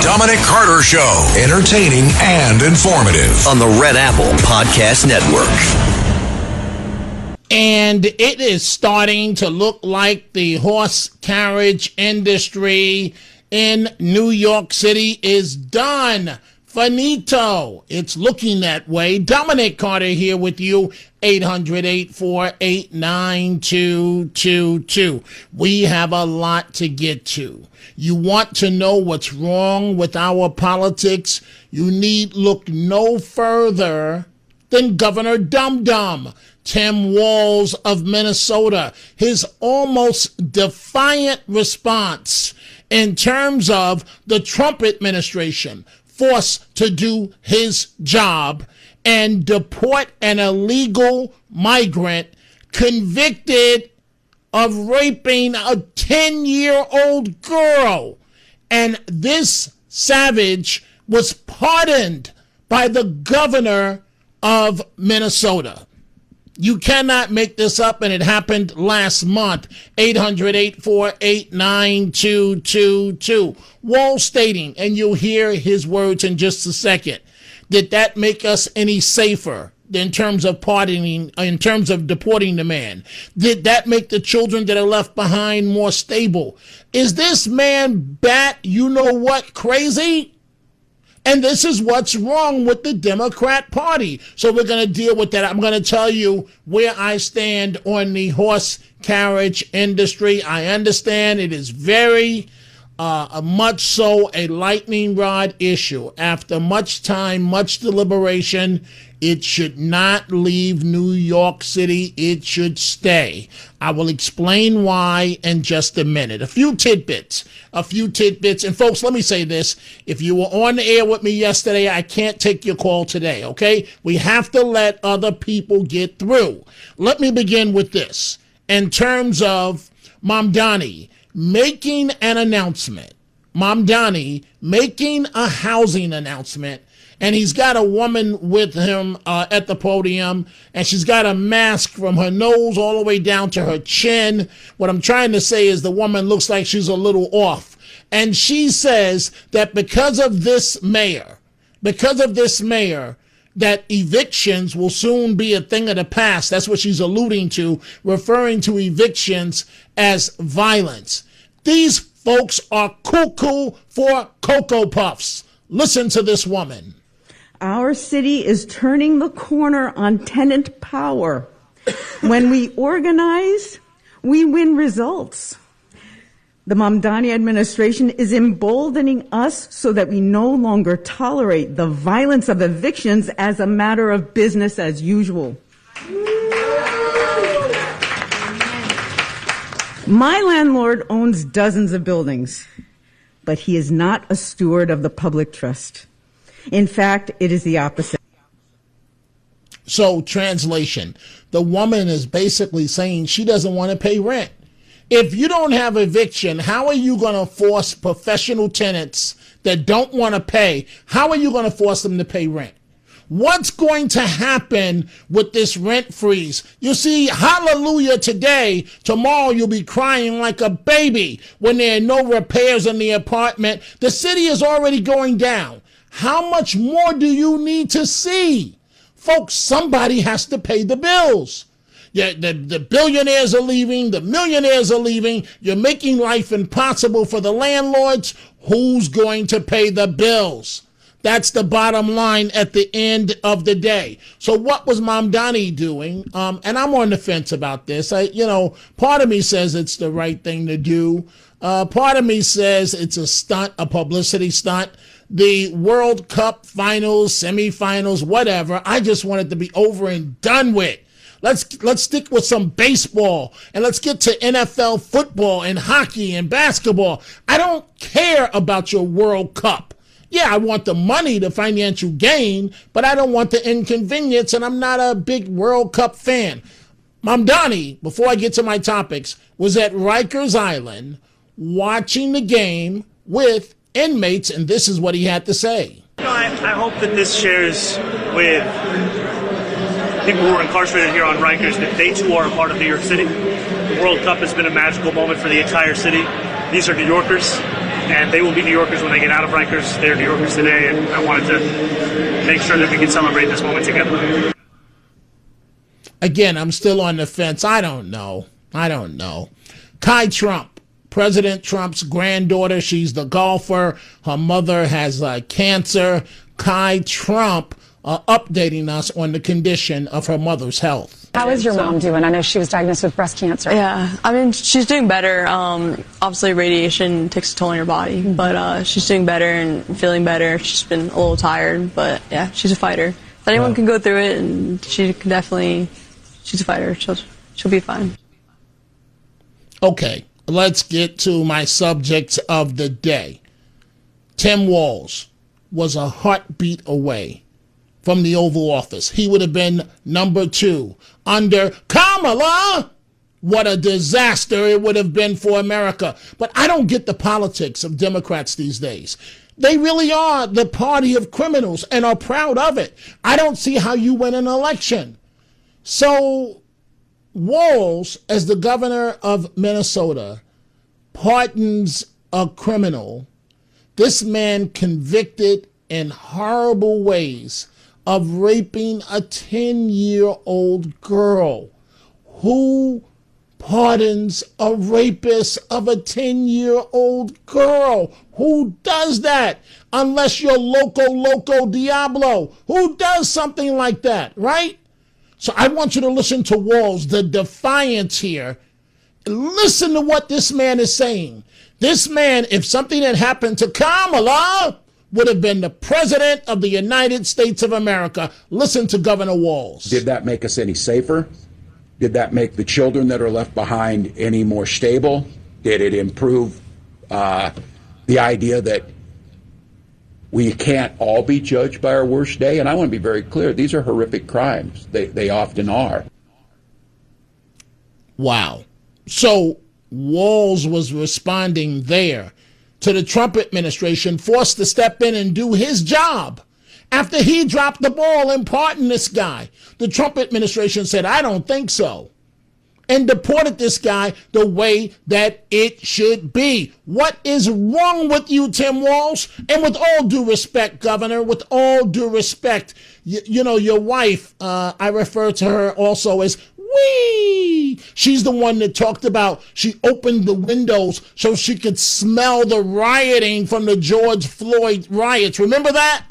Dominic Carter Show. Entertaining and informative. On the Red Apple Podcast Network. And it is starting to look like the horse carriage industry in New York City is done. Finito. It's looking that way. Dominic Carter here with you. 800-848-9222. We have a lot to get to. You want to know what's wrong with our politics? You need look no further than Governor Dum Dum, Tim Walz of Minnesota. His almost defiant response in terms of the Trump administration forced to do his job and deport an illegal migrant convicted of raping a 10-year-old girl. And this savage was pardoned by the governor of Minnesota. You cannot make this up, and it happened last month. 800-848-9222. Walz stating, and you'll hear his words in just a second, did that make us any safer in terms of pardoning, in terms of deporting the man? Did that make the children that are left behind more stable? Is this man bat, you know what, crazy? And this is what's wrong with the Democrat Party. So we're going to deal with that. I'm going to tell you where I stand on the horse carriage industry. I understand it is very much so a lightning rod issue. After much time, much deliberation, it should not leave New York City. It should stay. I will explain why in just a minute. A few tidbits. And folks, let me say this. If you were on the air with me yesterday, I can't take your call today, okay? We have to let other people get through. Let me begin with this. In terms of Mamdani making an announcement, Mamdani making a housing announcement, and he's got a woman with him at the podium, and she's got a mask from her nose all the way down to her chin. What I'm trying to say is the woman looks like she's a little off. And she says that because of this mayor, that evictions will soon be a thing of the past. That's what she's alluding to, referring to evictions as violence. These folks are cuckoo for Cocoa Puffs. Listen to this woman. Our city is turning the corner on tenant power. When we organize, we win results. The Mamdani administration is emboldening us so that we no longer tolerate the violence of evictions as a matter of business as usual. My landlord owns dozens of buildings, but he is not a steward of the public trust. In fact, it is the opposite. So, translation, the woman is basically saying she doesn't want to pay rent. If you don't have eviction, how are you going to force professional tenants that don't want to pay? How are you going to force them to pay rent? What's going to happen with this rent freeze? You see, hallelujah today, tomorrow you'll be crying like a baby when there are no repairs in the apartment. The city is already going down. How much more do you need to see? Folks, somebody has to pay the bills. Yeah, the billionaires are leaving, the millionaires are leaving. You're making life impossible for the landlords. Who's going to pay the bills? That's the bottom line at the end of the day. So what was Mamdani doing? And I'm on the fence about this. Part of me says it's the right thing to do. Part of me says it's a stunt, a publicity stunt. The World Cup finals, semifinals, whatever. I just want it to be over and done with. Let's stick with some baseball, and let's get to NFL football and hockey and basketball. I don't care about your World Cup. Yeah, I want the money, the financial gain, but I don't want the inconvenience, and I'm not a big World Cup fan. Mamdani, before I get to my topics, was at Rikers Island watching the game with inmates, and this is what he had to say. I hope that this shares with people who are incarcerated here on Rikers that they too are a part of New York City. The World Cup has been a magical moment for the entire city. These are New Yorkers. and they will be New Yorkers when they get out of Rikers. They're New Yorkers today, and I wanted to make sure that we can celebrate this moment together. Again, I'm still on the fence. I don't know. Kai Trump, President Trump's granddaughter. She's the golfer. Her mother has cancer. Kai Trump updating us on the condition of her mother's health. How is your mom doing? I know she was diagnosed with breast cancer. Yeah, I mean, she's doing better. Obviously, radiation takes a toll on your body, but she's doing better and feeling better. She's been a little tired, but yeah, she's a fighter. If anyone can go through it, and she can definitely, she's a fighter. She'll be fine. Okay, let's get to my subjects of the day. Tim Walz was a heartbeat away from the Oval Office. He would have been number 2 under Kamala. What a disaster it would have been for America. But I don't get the politics of Democrats these days. They really are the party of criminals and are proud of it. I don't see how you win an election. So Walz, as the governor of Minnesota, pardons a criminal. This man convicted in horrible ways of raping a 10-year-old girl. Who pardons a rapist of a 10-year-old girl? Who does that? Unless you're Loco Diablo. Who does something like that, right? So I want you to listen to Walz, the defiance here. Listen to what this man is saying. This man, if something had happened to Kamala, would have been the president of the United States of America. Listen to Governor Walz. Did that make us any safer? Did that make the children that are left behind any more stable? Did it improve the idea that we can't all be judged by our worst day? And I want to be very clear, these are horrific crimes. They often are. Wow. So Walz was responding there to the Trump administration, forced to step in and do his job. After he dropped the ball in pardoning this guy, the Trump administration said, I don't think so, and deported this guy the way that it should be. What is wrong with you, Tim Walz? And with all due respect, Governor, with all due respect, you know, your wife, I refer to her also as Wee. She's the one that talked about she opened the windows so she could smell the rioting from the George Floyd riots. Remember that?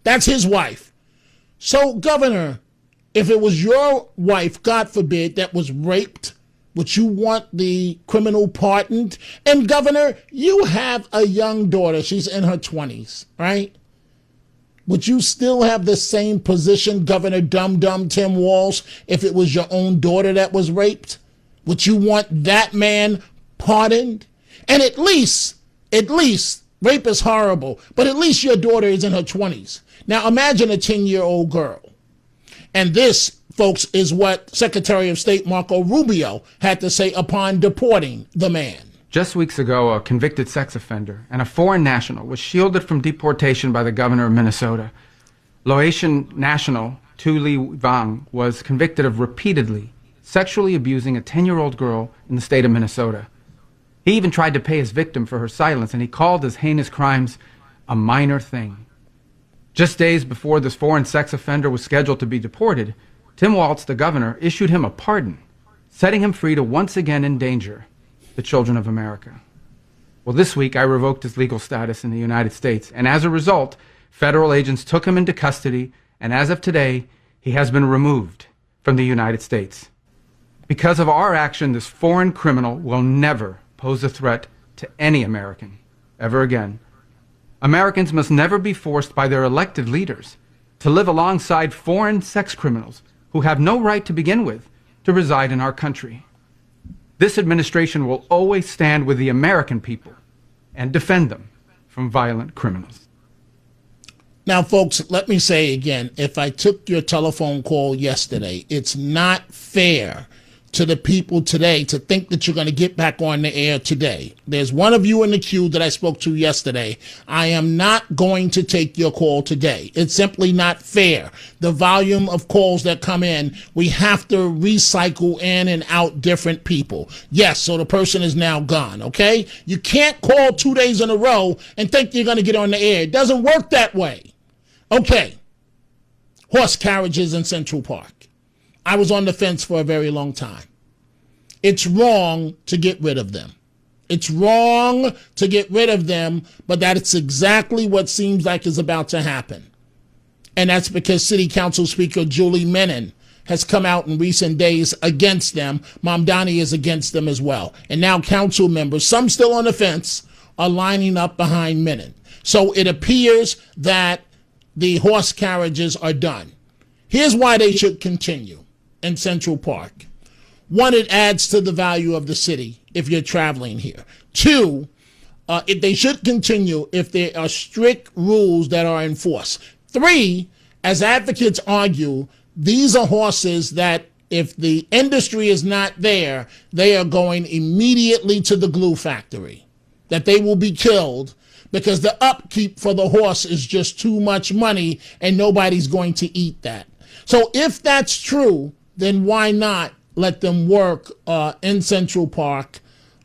That's his wife. So, Governor, if it was your wife, God forbid, that was raped, would you want the criminal pardoned? And, Governor, you have a young daughter. She's in her 20s, right? Would you still have the same position, Governor Dum Tim Walz, if it was your own daughter that was raped? Would you want that man pardoned? And at least, rape is horrible, but at least your daughter is in her 20s. Now imagine a 10-year-old girl. And this, folks, is what Secretary of State Marco Rubio had to say upon deporting the man. Just weeks ago, a convicted sex offender and a foreign national was shielded from deportation by the governor of Minnesota. Laotian national Tu Li Vang was convicted of repeatedly sexually abusing a 10-year-old girl in the state of Minnesota. He even tried to pay his victim for her silence, and he called his heinous crimes a minor thing. Just days before this foreign sex offender was scheduled to be deported, Tim Walz, the governor, issued him a pardon, setting him free to once again endanger the children of America. Well, this week I revoked his legal status in the United States, and as a result, federal agents took him into custody, and as of today, he has been removed from the United States. Because of our action, this foreign criminal will never pose a threat to any American ever again. Americans must never be forced by their elected leaders to live alongside foreign sex criminals who have no right to begin with to reside in our country. This administration will always stand with the American people and defend them from violent criminals. Now, folks, let me say again, if I took your telephone call yesterday, it's not fair to the people today to think that you're going to get back on the air today. There's one of you in the queue that I spoke to yesterday. I am not going to take your call today. It's simply not fair. The volume of calls that come in, we have to recycle in and out different people. Yes, so the person is now gone, okay? You can't call 2 days in a row and think you're going to get on the air. It doesn't work that way. Okay. Horse carriages in Central Park. I was on the fence for a very long time. It's wrong to get rid of them. It's wrong to get rid of them, but that's exactly what seems like is about to happen. And that's because City Council Speaker Julie Menon has come out in recent days against them. Mamdani is against them as well. And now council members, some still on the fence, are lining up behind Menon. So it appears that the horse carriages are done. Here's why they should continue in Central Park. One, it adds to the value of the city if you're traveling here. Two, if they should continue if there are strict rules that are enforced. Three, as advocates argue, these are horses that if the industry is not there, they are going immediately to the glue factory, that they will be killed because the upkeep for the horse is just too much money and nobody's going to eat that. So if that's true, then why not let them work in Central Park?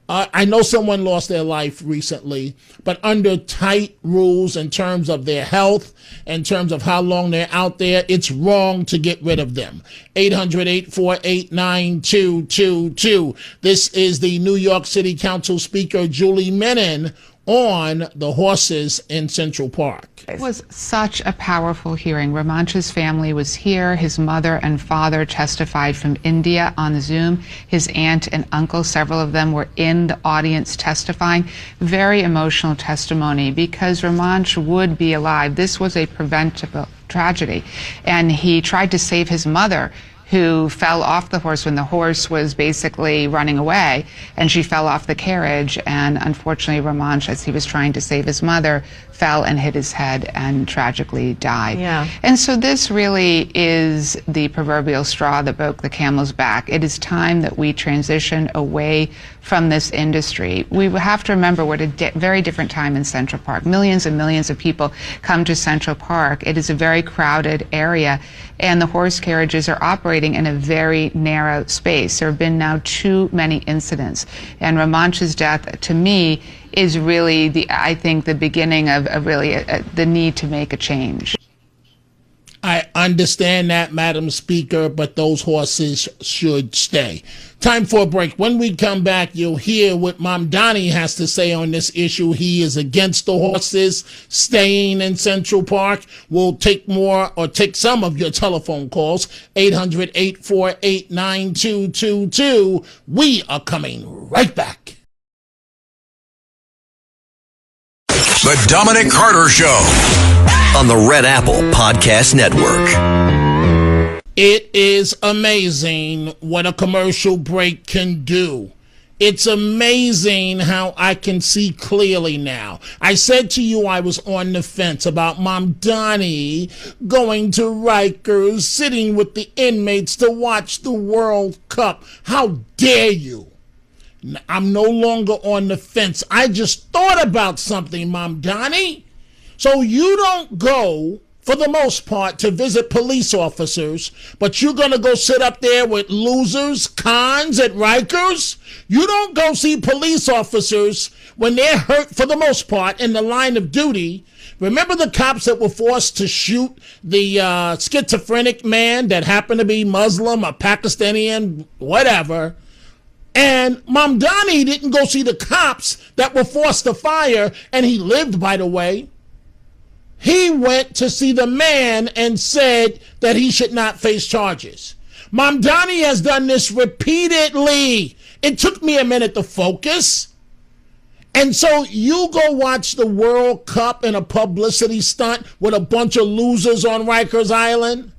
I know someone lost their life recently, but under tight rules in terms of their health, in terms of how long they're out there, it's wrong to get rid of them. 800-848-9222. This is the New York City Council Speaker Julie Menon on the horses in Central Park. It was such a powerful hearing. Ramanch's family was here. His mother and father testified from India on Zoom. His aunt and uncle, several of them, were in the audience testifying. Very emotional testimony because Ramanch would be alive. This was a preventable tragedy. And he tried to save his mother, who fell off the horse when the horse was basically running away, and she fell off the carriage, and unfortunately Ramanch, as he was trying to save his mother, fell and hit his head and tragically died. Yeah. And so this really is the proverbial straw that broke the camel's back. It is time that we transition away from this industry. We have to remember we're at a very different time in Central Park. Millions and millions of people come to Central Park. It is a very crowded area, and the horse carriages are operating in a very narrow space. There have been now too many incidents, and Ramanch's death, to me, is really, I think, the beginning of the need to make a change. I understand that, Madam Speaker, but those horses should stay. Time for a break. When we come back, you'll hear what Mamdani has to say on this issue. He is against the horses staying in Central Park. We'll take some of your telephone calls. 800-848-9222. We are coming right back. The Dominic Carter Show on the Red Apple Podcast Network. It is amazing what a commercial break can do. It's amazing how I can see clearly now. I said to you I was on the fence about Mamdani going to Rikers, sitting with the inmates to watch the World Cup. How dare you? I'm no longer on the fence. I just thought about something, Mamdani. So you don't go, for the most part, to visit police officers, but you're going to go sit up there with losers, cons at Rikers? You don't go see police officers when they're hurt, for the most part, in the line of duty. Remember the cops that were forced to shoot the schizophrenic man that happened to be Muslim or Pakistani, whatever? And Mamdani didn't go see the cops that were forced to fire, and he lived, by the way. He went to see the man and said that he should not face charges. Mamdani has done this repeatedly. It took me a minute to focus. And so you go watch the World Cup in a publicity stunt with a bunch of losers on Rikers Island?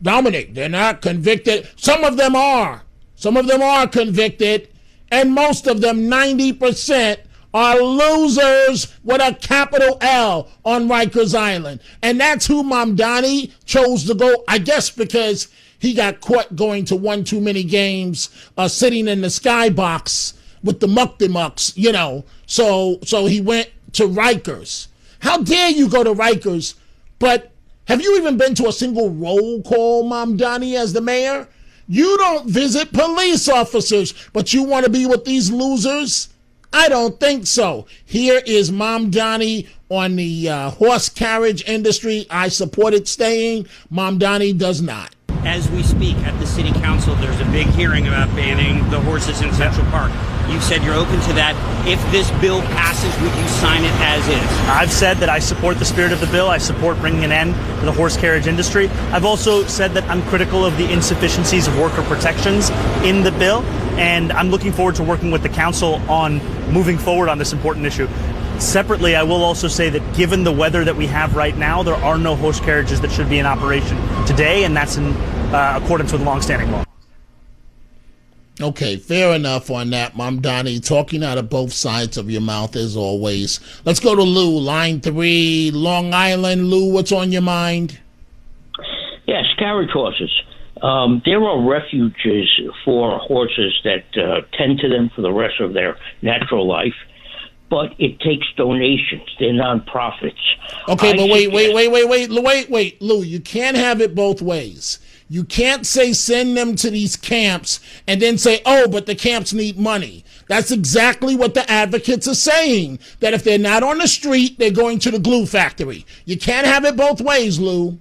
Dominic, they're not convicted. Some of them are. Some of them are convicted, and most of them, 90%, are losers with a capital L on Rikers Island. And that's who Mamdani chose to go, I guess because he got caught going to one too many games, sitting in the skybox with the mucks, you know. So he went to Rikers. How dare you go to Rikers? But have you even been to a single roll call, Mamdani, as the mayor? You don't visit police officers, but you want to be with these losers? I don't think so. Here is Mamdani on the horse carriage industry. I support it staying. Mamdani does not. As we speak at the city council, there's a big hearing about banning the horses in Central Park. You've said you're open to that. If this bill passes, would you sign it as is? I've said that I support the spirit of the bill. I support bringing an end to the horse carriage industry. I've also said that I'm critical of the insufficiencies of worker protections in the bill, and I'm looking forward to working with the council on moving forward on this important issue. Separately, I will also say that given the weather that we have right now, there are no horse carriages that should be in operation today, and that's in accordance with longstanding law. Okay, fair enough on that, Mamdani. Talking out of both sides of your mouth as always. Let's go to Lou, line 3, Long Island. Lou, what's on your mind? Yes, carriage horses. There are refuges for horses that tend to them for the rest of their natural life, but it takes donations. They're nonprofits. Okay, but wait, Lou, you can't have it both ways. You can't say send them to these camps and then say, oh, but the camps need money. That's exactly what the advocates are saying, that if they're not on the street, they're going to the glue factory. You can't have it both ways, Lou.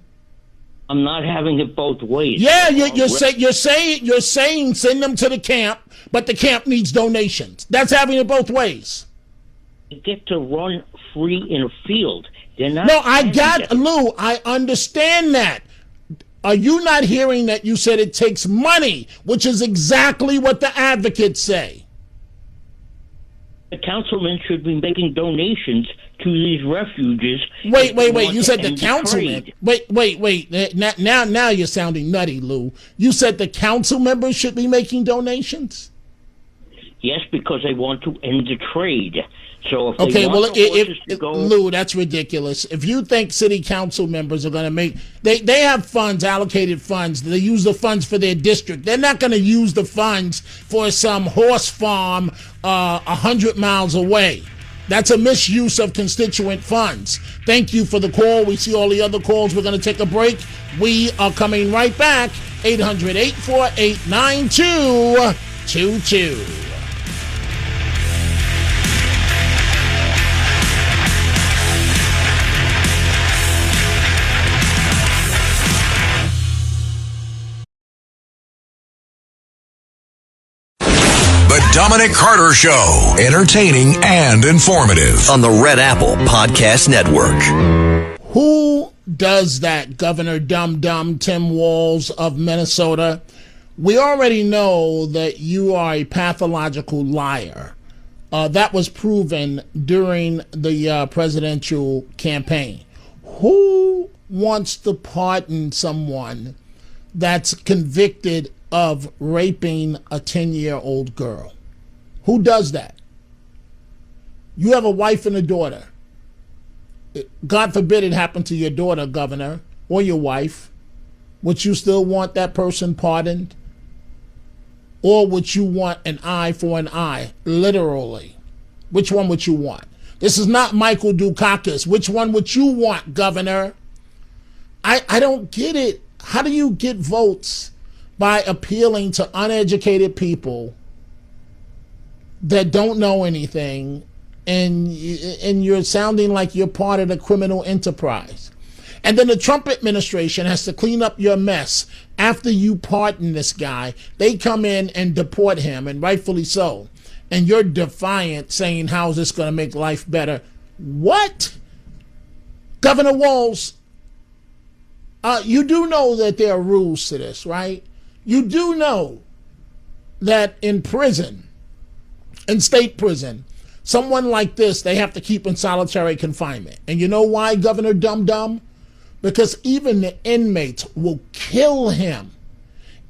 I'm not having it both ways. Yeah, you're saying send them to the camp, but the camp needs donations. That's having it both ways. They get to run free in a field. They're not. No, Lou, I understand that. Are you not hearing that you said it takes money, which is exactly what the advocates say? The councilman should be making donations to these refuges. Wait. You said the councilman. Wait. Now you're sounding nutty, Lou. You said the council members should be making donations? Yes, because they want to end the trade. So if Lou, that's ridiculous. If you think city council members are going to make, they have funds, allocated funds. They use the funds for their district. They're not going to use the funds for some horse farm 100 miles away. That's a misuse of constituent funds. Thank you for the call. We see all the other calls. We're going to take a break. We are coming right back. 800-848-9222. The Dominic Carter Show. Entertaining and informative. On the Red Apple Podcast Network. Who does that, Governor Dum Tim Walz of Minnesota? We already know that you are a pathological liar. That was proven during the presidential campaign. Who wants to pardon someone that's convicted of raping a 10-year-old girl? Who does that? You have a wife and a daughter. God forbid it happened to your daughter, Governor, or your wife. Would you still want that person pardoned? Or would you want an eye for an eye, literally? Which one would you want? This is not Michael Dukakis. Which one would you want, Governor? I don't get it. How do you get votes by appealing to uneducated people that don't know anything, and you're sounding like you're part of the criminal enterprise? And then the Trump administration has to clean up your mess after you pardon this guy. They come in and deport him, and rightfully so. And you're defiant, saying, how is this going to make life better? What? Governor Walz, you do know that there are rules to this, right? You do know that in prison, in state prison, someone like this, they have to keep in solitary confinement. And you know why, Governor Dum? Because even the inmates will kill him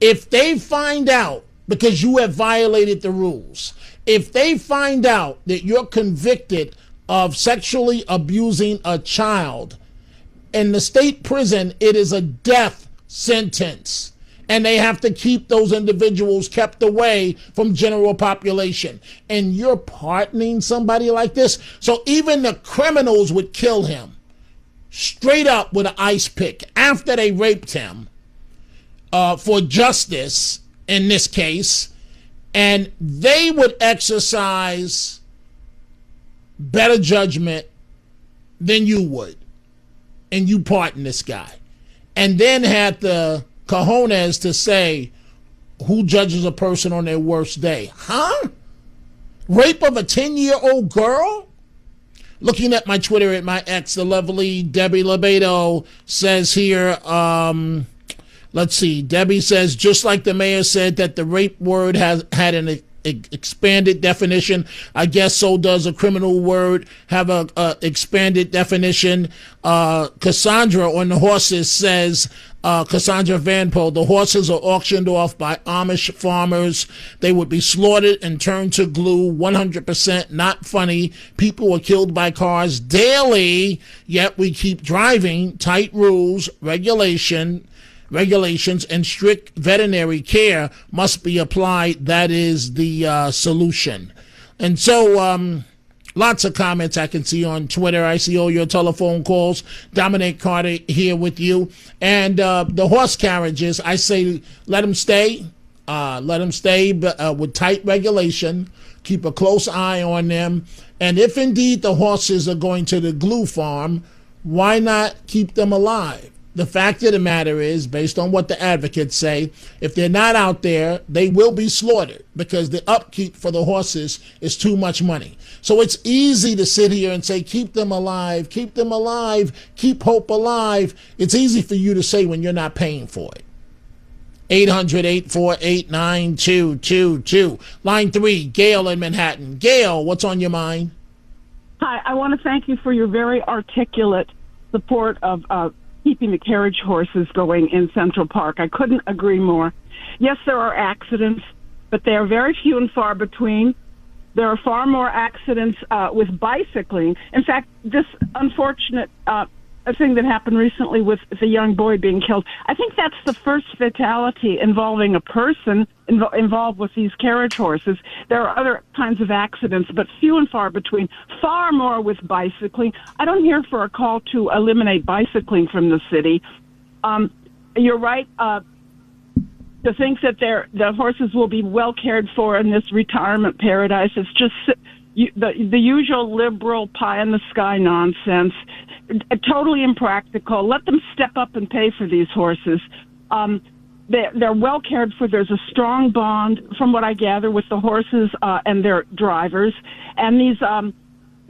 if they find out, because you have violated the rules, if they find out that you're convicted of sexually abusing a child, in the state prison, it is a death sentence. and they have to keep those individuals kept away from general population. And you're pardoning somebody like this? So even the criminals would kill him straight up with an ice pick after they raped him for justice in this case, and they would exercise better judgment than you would, and you pardon this guy, and then had the cojones to say who judges a person on their worst day. Huh? Rape of a 10-year-old girl? Looking at my Twitter at my ex, the lovely Debbie Lebedo says here, let's see, Debbie says, just like the mayor said that the rape word had an expanded definition, I guess so does a criminal word have a expanded definition. Cassandra on the horses says, Cassandra Vanpo, the horses are auctioned off by Amish farmers. They would be slaughtered and turned to glue. 100% not funny. People are killed by cars daily, yet we keep driving. Tight rules, regulations, and strict veterinary care must be applied. That is the solution. And so lots of comments I can see on Twitter. I see all your telephone calls. Dominic Carter here with you. And the horse carriages, I say let them stay. Let them stay with tight regulation. Keep a close eye on them. And if indeed the horses are going to the glue farm, why not keep them alive? The fact of the matter is, based on what the advocates say, if they're not out there, they will be slaughtered because the upkeep for the horses is too much money. So it's easy to sit here and say, keep them alive, keep them alive, keep hope alive. It's easy for you to say when you're not paying for it. 800-848-9222. Line 3, Gail in Manhattan. Gail, what's on your mind? Hi, I want to thank you for your very articulate support of keeping the carriage horses going in Central Park. I couldn't agree more. Yes, there are accidents, but they are very few and far between. There are far more accidents with bicycling. In fact, this unfortunate thing that happened recently with the young boy being killed, I think that's the first fatality involving a person involved with these carriage horses. There are other kinds of accidents, but few and far between, far more with bicycling. I don't hear for a call to eliminate bicycling from the city. You're right to think that the horses will be well cared for in this retirement paradise. It's just the usual liberal pie-in-the-sky nonsense. Totally impractical. Let them step up and pay for these horses. They're well cared for. There's a strong bond, from what I gather, with the horses and their drivers. And these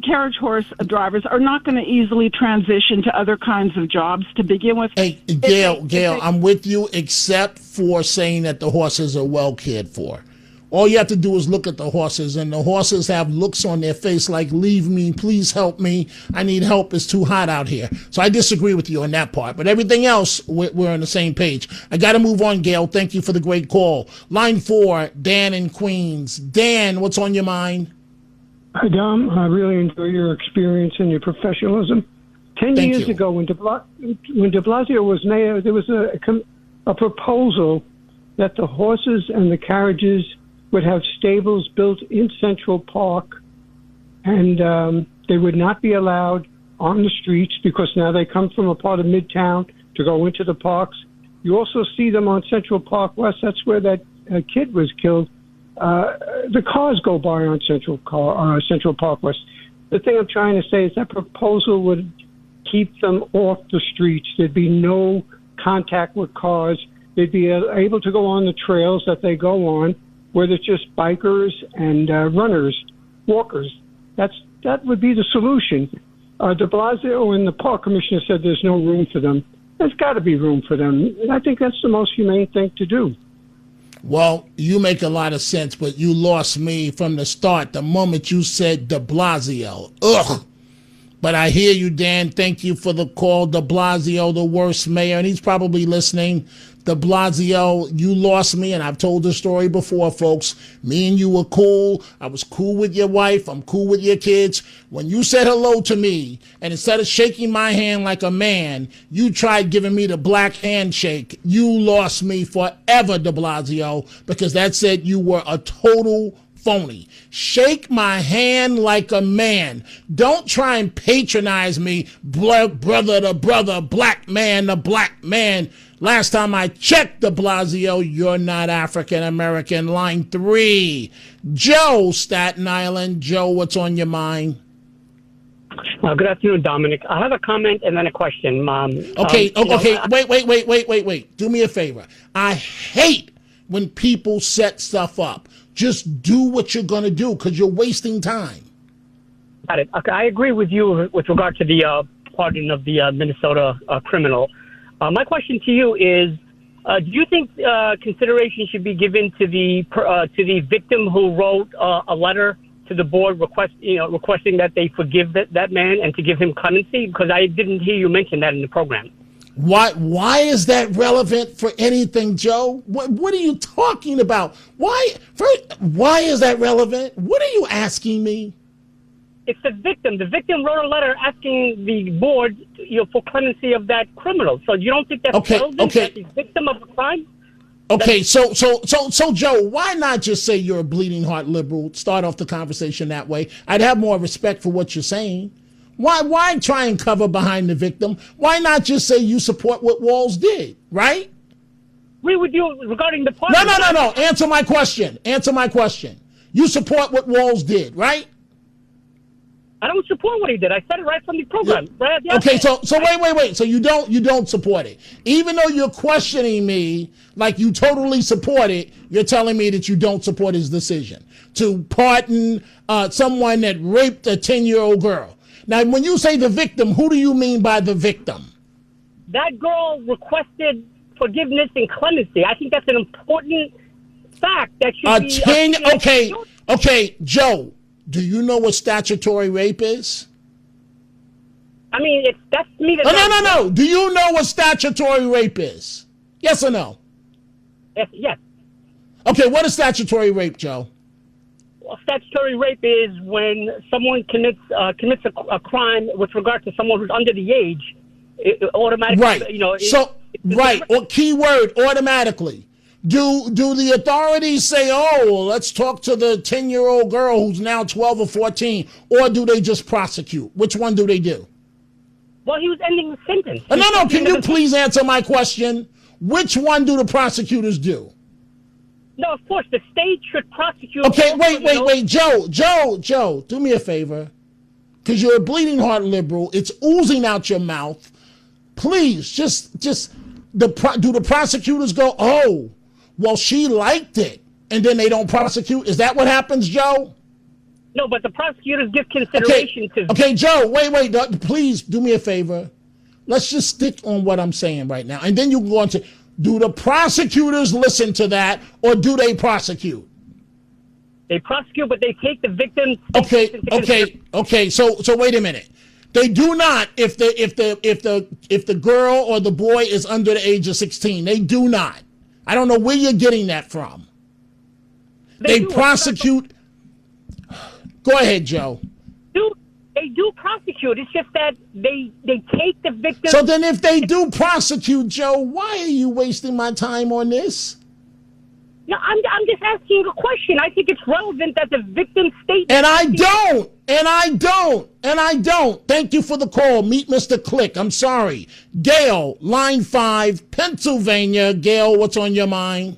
carriage horse drivers are not going to easily transition to other kinds of jobs to begin with. Hey, Gail, I'm with you, except for saying that the horses are well cared for. All you have to do is look at the horses, and the horses have looks on their face like, leave me, please help me, I need help, it's too hot out here. So I disagree with you on that part, but everything else, we're on the same page. I got to move on, Gail. Thank you for the great call. Line 4, Dan in Queens. Dan, what's on your mind? Hi, Dom. I really enjoy your experience and your professionalism. 10 years ago, when de Blasio was mayor, there was a proposal that the horses and the carriages would have stables built in Central Park, and they would not be allowed on the streets because now they come from a part of Midtown to go into the parks. You also see them on Central Park West. That's where that kid was killed. The cars go by on Central Park West. The thing I'm trying to say is that proposal would keep them off the streets. There'd be no contact with cars. They'd be able to go on the trails that they go on, where there's just bikers and runners, walkers. That would be the solution. De Blasio and the park commissioner said there's no room for them. There's got to be room for them. And I think that's the most humane thing to do. Well, you make a lot of sense, but you lost me from the start the moment you said de Blasio. Ugh. But I hear you, Dan. Thank you for the call. De Blasio, the worst mayor, and he's probably listening. De Blasio, you lost me, and I've told the story before, folks. Me and you were cool. I was cool with your wife. I'm cool with your kids. When you said hello to me, and instead of shaking my hand like a man, you tried giving me the black handshake. You lost me forever, De Blasio, because that said you were a total phony. Shake my hand like a man. Don't try and patronize me, brother to brother, black man to black man. Last time I checked, De Blasio, you're not African American. Line 3. Joe, Staten Island. Joe, what's on your mind? Good afternoon, Dominic. I have a comment and then a question, Mom. Okay. Wait. Do me a favor. I hate when people set stuff up. Just do what you're going to do because you're wasting time. Got it. Okay, I agree with you with regard to the pardon of the Minnesota criminal. My question to you is, do you think consideration should be given to the victim who wrote a letter to the board requesting that they forgive that man and to give him clemency? Because I didn't hear you mention that in the program. Why is that relevant for anything, Joe? What are you talking about? Why is that relevant? What are you asking me? It's the victim. The victim wrote a letter asking the board, for clemency of that criminal. So you don't think that's relevant? That the victim of a crime? Okay, so Joe, why not just say you're a bleeding heart liberal? Start off the conversation that way. I'd have more respect for what you're saying. Why try and cover behind the victim? Why not just say you support what Walz did, right? Agree with you regarding the party. No. Answer my question. You support what Walz did, right? I don't support what he did. I said it right from the program. Yeah. Right at the okay, so wait. So you don't support it. Even though you're questioning me like you totally support it, you're telling me that you don't support his decision to pardon someone that raped a 10-year-old girl. Now, when you say the victim, who do you mean by the victim? That girl requested forgiveness and clemency. I think that's an important fact that should be... Okay, Joe, do you know what statutory rape is? I mean, that's me. No. Do you know what statutory rape is? Yes or no? Yes. Okay, what is statutory rape, Joe? Well, statutory rape is when someone commits a crime with regard to someone who's under the age. It automatically, right. Or keyword automatically. Do the authorities say, let's talk to the 10-year-old girl who's now 12 or 14, or do they just prosecute? Which one do they do? Well, he was ending the sentence. No. Can you please answer my question? Which one do the prosecutors do? No, of course, the state should prosecute. Okay, wait. Joe, do me a favor. Because you're a bleeding heart liberal. It's oozing out your mouth. Please, do the prosecutors go, well, she liked it, and then they don't prosecute? Is that what happens, Joe? No, but the prosecutors give consideration to... Okay, Joe, wait. Please, do me a favor. Let's just stick on what I'm saying right now. And then you can go on to... Do the prosecutors listen to that, or do they prosecute? They prosecute, but they take the victim. Okay. So wait a minute. They do not if the girl or the boy is under the age of 16. They do not. I don't know where you're getting that from. They prosecute. Go ahead, Joe. They do prosecute. It's just that they take the victim. So then if they do prosecute, Joe, why are you wasting my time on this? No, I'm just asking a question. I think it's relevant that the victim state... And I don't. Thank you for the call. Meet Mr. Click. I'm sorry. Gail, line 5, Pennsylvania. Gail, what's on your mind?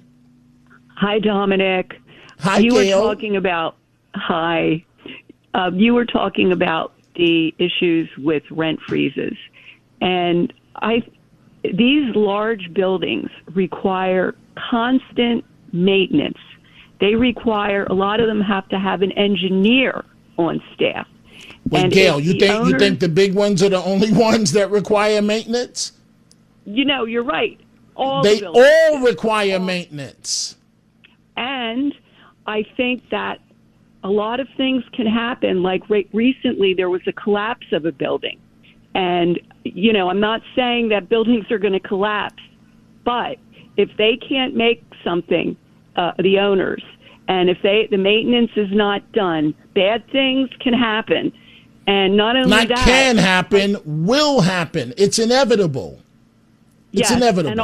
Hi, Dominic. Hi, you Gail. Were talking about... Hi. You were talking about the issues with rent freezes. And these large buildings require constant maintenance. They require, a lot of them have to have an engineer on staff. Wait, and Gail, you think the big ones are the only ones that require maintenance? You're right. They all require maintenance. And I think that a lot of things can happen. Like recently, there was a collapse of a building. And, I'm not saying that buildings are going to collapse, but if they can't make something, the owners, and if the maintenance is not done, bad things can happen. And not only not that, can happen, will happen. It's inevitable. It's inevitable. And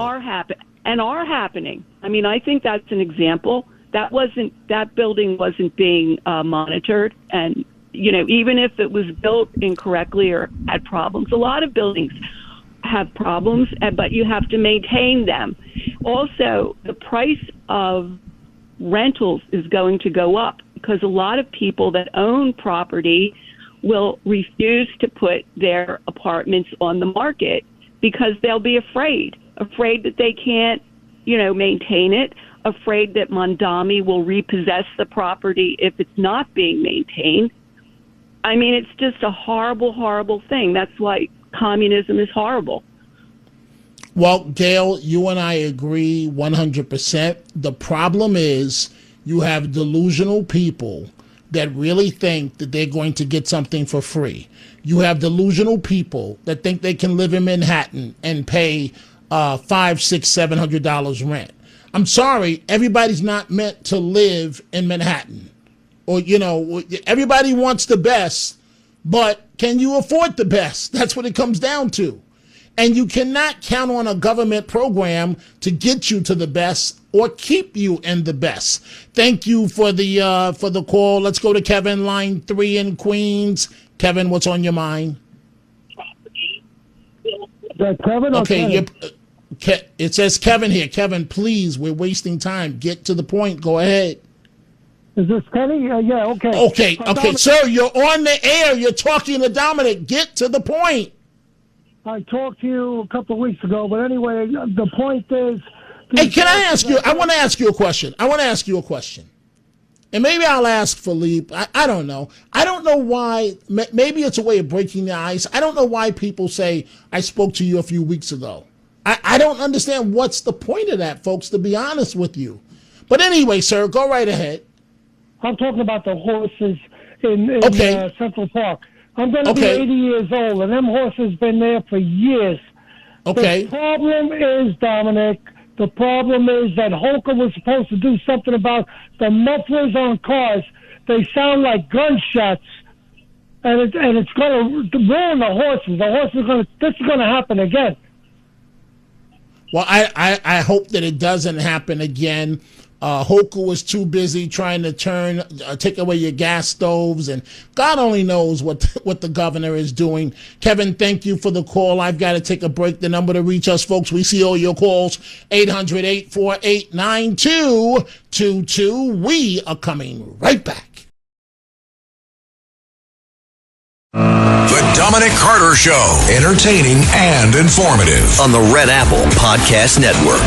are happening. I mean, I think that's an example. That building wasn't being monitored, and even if it was built incorrectly or had problems, a lot of buildings have problems, but you have to maintain them. Also, the price of rentals is going to go up because a lot of people that own property will refuse to put their apartments on the market because they'll be afraid that they can't, maintain it, afraid that Mondami will repossess the property if it's not being maintained. I mean, it's just a horrible, horrible thing. That's why communism is horrible. Well, Gail, you and I agree 100%. The problem is you have delusional people that really think that they're going to get something for free. You have delusional people that think they can live in Manhattan and pay $500, $600, $700 rent. I'm sorry, everybody's not meant to live in Manhattan. Or, everybody wants the best, but can you afford the best? That's what it comes down to. And you cannot count on a government program to get you to the best or keep you in the best. Thank you for the call. Let's go to Kevin, line 3 in Queens. Kevin, what's on your mind? Kevin? Okay, it says Kevin here. Kevin, please, we're wasting time. Get to the point. Go ahead. Is this Kenny? Yeah, okay. Okay, Dominic, sir, you're on the air. You're talking to Dominic. Get to the point. I talked to you a couple of weeks ago, but anyway, the point is... Hey, can I ask you? I want to ask you a question. And maybe I'll ask Philippe. I don't know. I don't know why. Maybe it's a way of breaking the ice. I don't know why people say, I spoke to you a few weeks ago. I don't understand what's the point of that, folks, to be honest with you. But anyway, sir, go right ahead. I'm talking about the horses in Central Park. I'm going to be 80 years old, and them horses been there for years. Okay. The problem is, Dominic, that Holker was supposed to do something about the mufflers on cars. They sound like gunshots, and it's going to ruin the horses. This is going to happen again. Well, I hope that it doesn't happen again. Hoku was too busy trying to take away your gas stoves, and God only knows what the governor is doing. Kevin, thank you for the call. I've got to take a break. The number to reach us, folks, we see all your calls, 800-848-9222. We are coming right back. The Dominic Carter Show, entertaining and informative. On the Red Apple Podcast Network.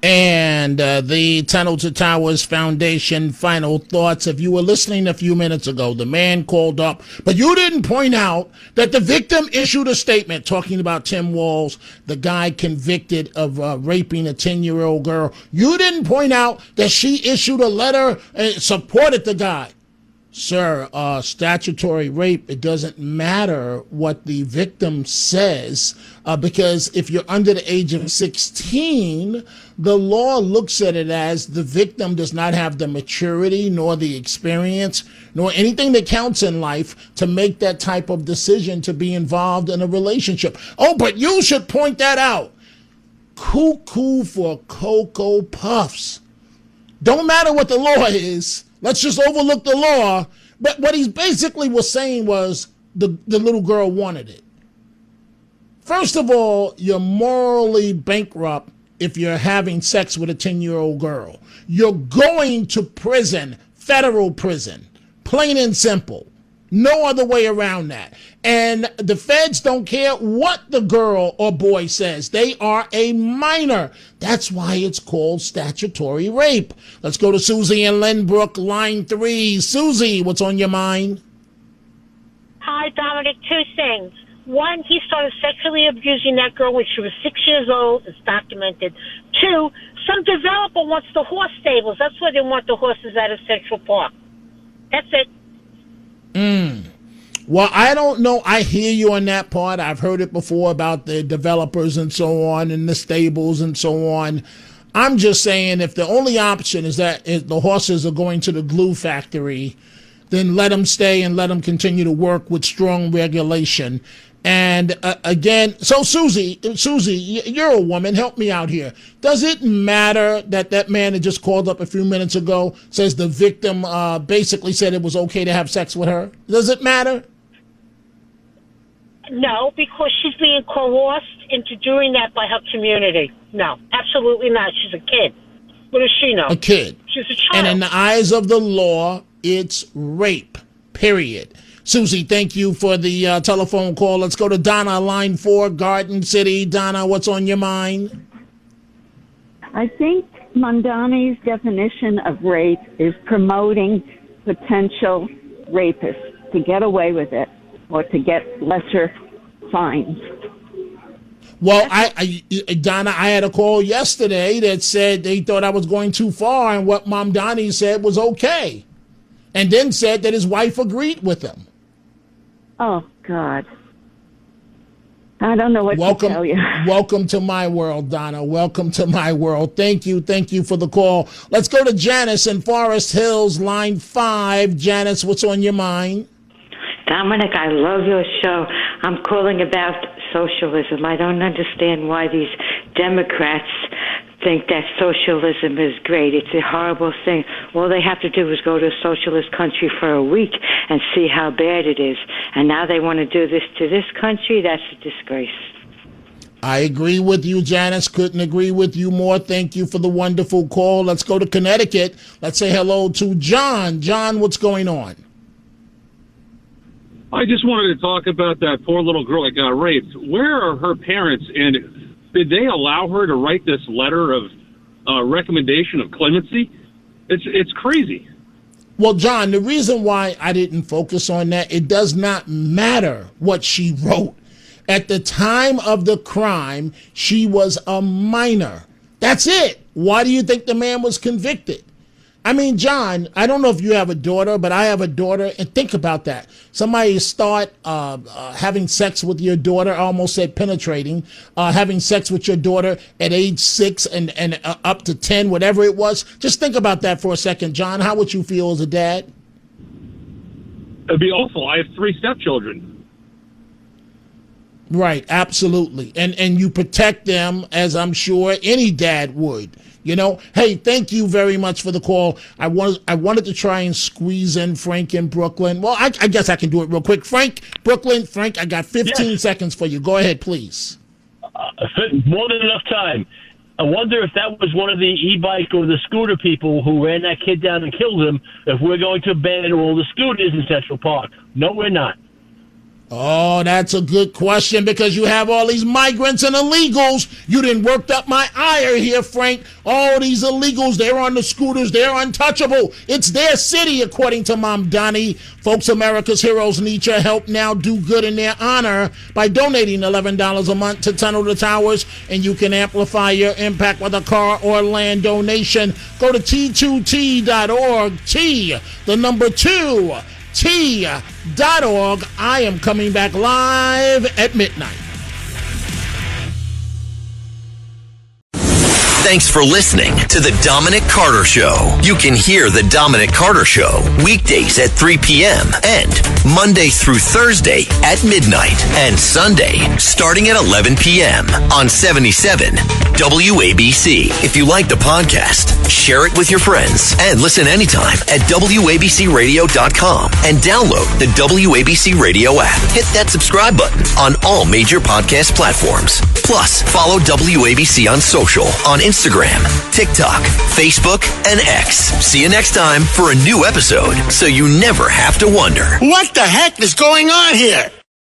And the Tunnel to Towers Foundation final thoughts. If you were listening a few minutes ago, the man called up, but you didn't point out that the victim issued a statement talking about Tim Walz, the guy convicted of raping a 10-year-old girl. You didn't point out that she issued a letter and supported the guy. Sir, statutory rape, it doesn't matter what the victim says, because if you're under the age of 16, the law looks at it as the victim does not have the maturity nor the experience nor anything that counts in life to make that type of decision to be involved in a relationship. Oh, but you should point that out. Cuckoo for Cocoa Puffs. Don't matter what the law is. Let's just overlook the law. But what he basically was saying was the little girl wanted it. First of all, you're morally bankrupt if you're having sex with a 10-year-old girl. You're going to prison, federal prison, plain and simple. No other way around that. And the feds don't care what the girl or boy says. They are a minor. That's why it's called statutory rape. Let's go to Susie in Lynbrook, line 3. Susie, what's on your mind? Hi, Dominic. 2 things. One, he started sexually abusing that girl when she was 6 years old. It's documented. 2, Some developer wants the horse stables. That's why they want the horses out of Central Park. That's it. Well, I don't know. I hear you on that part. I've heard it before about the developers and so on and the stables and so on. I'm just saying if the only option is that if the horses are going to the glue factory, then let them stay and let them continue to work with strong regulation. And again, so Susie, you're a woman. Help me out here. Does it matter that that man that just called up a few minutes ago says the victim basically said it was okay to have sex with her? Does it matter? No, because she's being coerced into doing that by her community. No, absolutely not. She's a kid. What does she know? A kid. She's a child. And in the eyes of the law, it's rape, period. Susie, thank you for the telephone call. Let's go to Donna, line 4, Garden City. Donna, what's on your mind? I think Mamdani's definition of rape is promoting potential rapists to get away with it or to get lesser fines. Well, Donna, I had a call yesterday that said they thought I was going too far and what Mamdani said was okay. And then said that his wife agreed with him. Oh, God. I don't know what to tell you. Welcome to my world, Donna. Welcome to my world. Thank you for the call. Let's go to Janice in Forest Hills, line 5. Janice, what's on your mind? Dominic, I love your show. I'm calling about socialism. I don't understand why these Democrats think that socialism is great. It's a horrible thing. All they have to do is go to a socialist country for a week and see how bad it is. And now they want to do this to this country? That's a disgrace. I agree with you, Janice. Couldn't agree with you more. Thank you for the wonderful call. Let's go to Connecticut. Let's say hello to John. John, what's going on? I just wanted to talk about that poor little girl that got raped. Where are her parents, and did they allow her to write this letter of recommendation of clemency? It's crazy. Well, John, the reason why I didn't focus on that, it does not matter what she wrote. At the time of the crime, she was a minor. That's it. Why do you think the man was convicted? I mean, John, I don't know if you have a daughter, but I have a daughter, and think about that. Somebody start having sex with your daughter, I almost said penetrating, having sex with your daughter at age 6 and up to 10, whatever it was. Just think about that for a second, John. How would you feel as a dad? It'd be awful. I have 3 stepchildren. Right, absolutely. And you protect them, as I'm sure any dad would. You know, hey, thank you very much for the call. I wanted to try and squeeze in Frank in Brooklyn. Well, I guess I can do it real quick. Frank, Brooklyn, Frank, I got 15 seconds for you. Go ahead, please. More than enough time. I wonder if that was one of the e-bike or the scooter people who ran that kid down and killed him, if we're going to ban all the scooters in Central Park. No, we're not. Oh, that's a good question because you have all these migrants and illegals. You done worked up my ire here, Frank. All these illegals, they're on the scooters. They're untouchable. It's their city, according to Mamdani. Folks, America's heroes need your help now. Do good in their honor by donating $11 a month to Tunnel to Towers, and you can amplify your impact with a car or land donation. Go to T2T.org. T, the number 2. T.org. I am coming back live at midnight. Thanks for listening to The Dominic Carter Show. You can hear The Dominic Carter Show weekdays at 3 p.m. and Monday through Thursday at midnight and Sunday starting at 11 p.m. on 77 WABC. If you like the podcast, share it with your friends and listen anytime at WABCRadio.com and download the WABC Radio app. Hit that subscribe button on all major podcast platforms. Plus, follow WABC on social on Instagram, TikTok, Facebook, and X. See you next time for a new episode so you never have to wonder. What the heck is going on here?